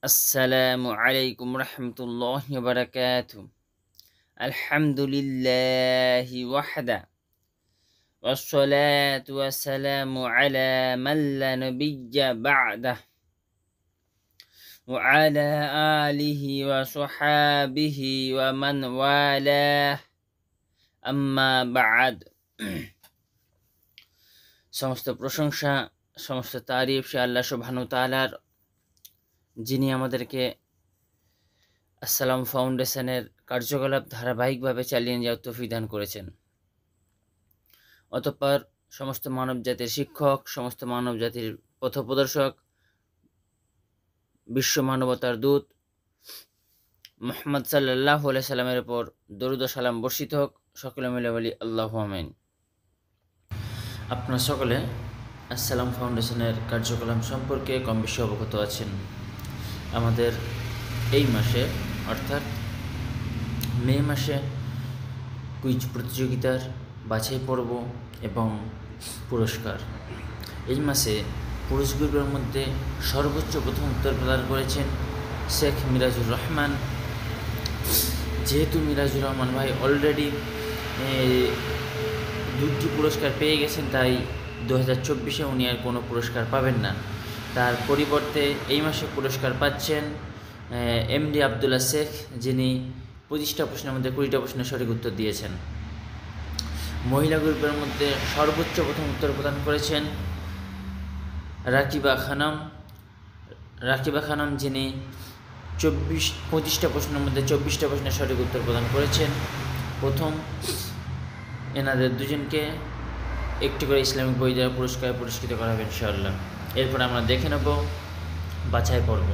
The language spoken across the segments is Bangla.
আসসালামু আলাইকুম রহমতুল্লাহি ওয়া বারাকাতুহু। আলহামদুলিল্লাহি ওয়াহদা ওয়াসসালাতু ওয়াসসালামু আলা মান লা নাবিয়্যা বা'দাহ ওয়া আলা আলিহি ওয়া সাহবিহি ওয়া মান ওয়ালাহ, আম্মা বা'দ। সমস্ত প্রশংসা, সমস্ত তারিফ সে আল্লাহ সুবহানাহু ওয়া তাআলার, যিনি আমাদেরকে আসসালাম ফাউন্ডেশনের কার্যকলাপ ধারাবাহিকভাবে চালিয়ে যাওয়ার তৌফিক দান করেছেন। অতঃপর সমস্ত মানব জাতির শিক্ষক, সমস্ত মানব জাতির পথপ্রদর্শক, বিশ্ব মানবতার দূত মুহাম্মদ সাল্লাল্লাহু আলাইহি সাল্লামের উপর দরুদ ও সালাম বর্ষিত হোক। সকলে মিলে বলি আল্লাহু আমিন। আপনারা সকলে আসসালাম ফাউন্ডেশনের কার্যকলাপ সম্পর্কে কম বেশি অবগত আছেন। আমাদের এই মাসে অর্থাৎ মে মাসে কুইজ প্রতিযোগিতার বাছাই পর্ব এবং পুরস্কার। এই মাসে পুরুষ গ্রুপের মধ্যে সর্বোচ্চ প্রথম উত্তর প্রদান করেছেন শেখ মিরাজুর রহমান। যেহেতু মিরাজুর রহমান ভাই অলরেডি দুটি পুরস্কার পেয়ে গেছেন, তাই 2024-এ উনি আর কোনো পুরস্কার পাবেন না। তার পরিবর্তে এই মাসে পুরস্কার পাচ্ছেন এমডি আবদুল্লাহ শেখ, যিনি 25টা প্রশ্নের মধ্যে 20টা প্রশ্নের সঠিক উত্তর দিয়েছেন। মহিলা গ্রুপের মধ্যে সর্বোচ্চ প্রথম উত্তর প্রদান করেছেন রাকিবা খানম, যিনি 25টা প্রশ্নের মধ্যে 24টা প্রশ্নের সঠিক উত্তর প্রদান করেছেন। প্রথম এনাদের দুজনকে একটি করে ইসলামিক বই দ্বারা পুরস্কৃত করা হবে ইনশাআল্লাহ। এরপর আমরা দেখে নেব বাছাই পর্ব।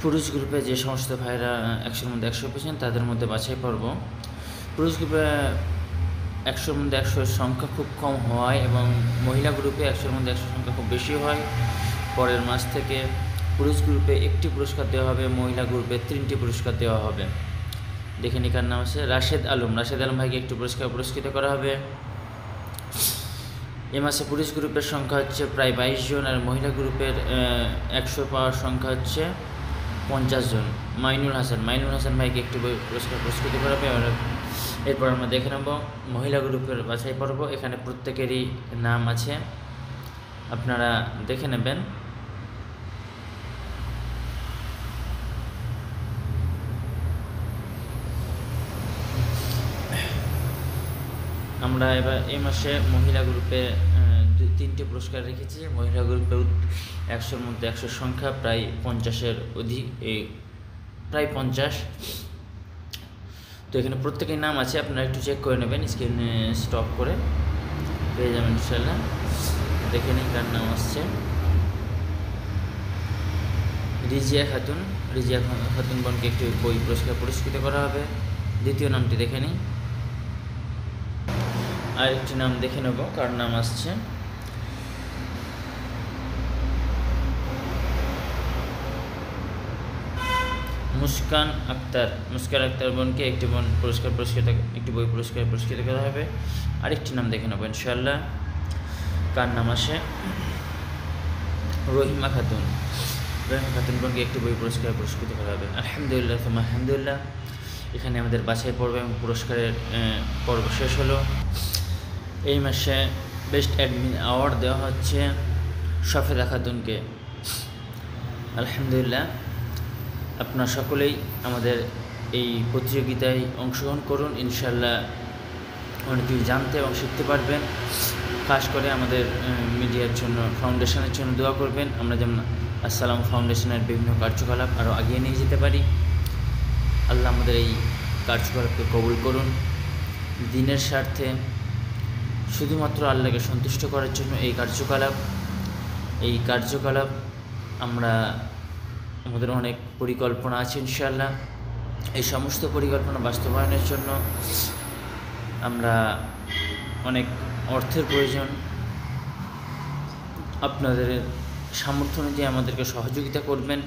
পুরুষ গ্রুপে যে সমস্ত ভাইরা 100-র মধ্যে 100 পেয়েছেন তাদের মধ্যে বাছাই পর্ব। পুরুষ গ্রুপে 100-র মধ্যে 100 সংখ্যা খুব কম হয় এবং মহিলা গ্রুপে 100-র মধ্যে 100 সংখ্যা খুব বেশি হয়। পরের মাস থেকে পুরুষ গ্রুপে 1টি পুরস্কার দেওয়া হবে, মহিলা গ্রুপে 3টি পুরস্কার দেওয়া হবে। দেখে নিকার নাম আছে রাশেদ আলম ভাইকে একটি পুরস্কৃত করা হবে। এ মাসে পুরুষ গ্রুপের সংখ্যা হচ্ছে প্রায় 22 জন আর মহিলা গ্রুপের 100 পাওয়ার সংখ্যা হচ্ছে 50 জন। মাইনুল হাসান ভাইকে একটি পুরস্কৃত করা হবে। এরপর আমরা দেখে নেব মহিলা গ্রুপের বাছাই পর্ব। এখানে প্রত্যেকেরই নাম আছে, আপনারা দেখে নেবেন। আমরা এবার এই মাসে মহিলা গ্রুপে 3টি পুরস্কার রেখেছি। মহিলা গ্রুপে 100-র মধ্যে 100 সংখ্যা প্রায় 50-এর অধিক, প্রায় 50। তো এখানে প্রত্যেকের নাম আছে, আপনারা একটু চেক করে নেবেন, স্ক্রিনে স্টপ করে পেয়ে যাবেন ইনশাআল্লাহ। দেখে নিন কার নাম আসছে। রিজিয়া খাতুন বোনকে একটি বই পুরস্কৃত করা হবে। দ্বিতীয় নামটি দেখে নিই। আরেকটি নাম দেখে নেব কার নাম আসছে। মুস্কান আক্তার বোনকে একটি বই পুরস্কৃত করা হবে। আরেকটি নাম দেখে নেব ইনশাআল্লাহ কার নাম আসে। রহিমা খাতুন বোনকে একটি বই পুরস্কৃত করা হবে। আলহামদুলিল্লাহ। এখানে আমাদের বাছাই পর্ব এবং পুরস্কারের পর্ব শেষ হলো। এই মাসে বেস্ট অ্যাডমিন অ্যাওয়ার্ড দেওয়া হচ্ছে সফেদা খাতুনকে। আলহামদুলিল্লাহ। আপনারা সকলেই আমাদের এই প্রতিযোগিতায় অংশগ্রহণ করুন, ইনশাআল্লাহ অনেক কিছু জানতে এবং শিখতে পারবেন। খাস করে আমাদের মিডিয়ার জন্য, ফাউন্ডেশনের জন্য দোয়া করবেন, আমরা যেমন আসসালাম ফাউন্ডেশনের বিভিন্ন কার্যকলাপ আরও এগিয়ে নিয়ে যেতে পারি। আল্লাহ আমাদের এই কার্যকলাপকে কবুল করুন। দিনের স্বার্থে শুধুমাত্র আল্লাহকে সন্তুষ্ট করার জন্য এই কার্যকলাপ আমরা আমাদের অনেক পরিকল্পনা আছে ইনশাআল্লাহ। এই সমস্ত পরিকল্পনা বাস্তবায়নের জন্য আমরা অনেক অর্থের প্রয়োজন। আপনাদের সামর্থ্য অনুযায়ী আমাদেরকে সহযোগিতা করবেন।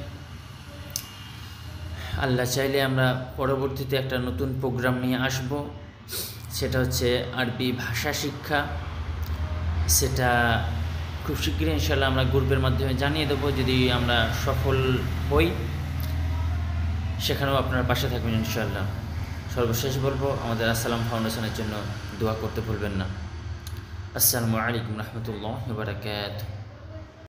আল্লাহ চাইলে আমরা পরবর্তীতে একটা নতুন প্রোগ্রাম নিয়ে আসব, সেটা হচ্ছে আরবি ভাষা শিক্ষা। সেটা খুব শীঘ্রই ইনশাআল্লাহ আমরা গ্রুপের মাধ্যমে জানিয়ে দেবো। যদি আমরা সফল হই সেখানেও আপনারা পাশে থাকবেন ইনশাআল্লাহ। সর্বশেষ বলবো, আমাদের আসসালাম ফাউন্ডেশনের জন্য দোয়া করতে ভুলবেন না। আসসালামু আলাইকুম রহমতুল্লাহি ওয়া বারাকাতুহু।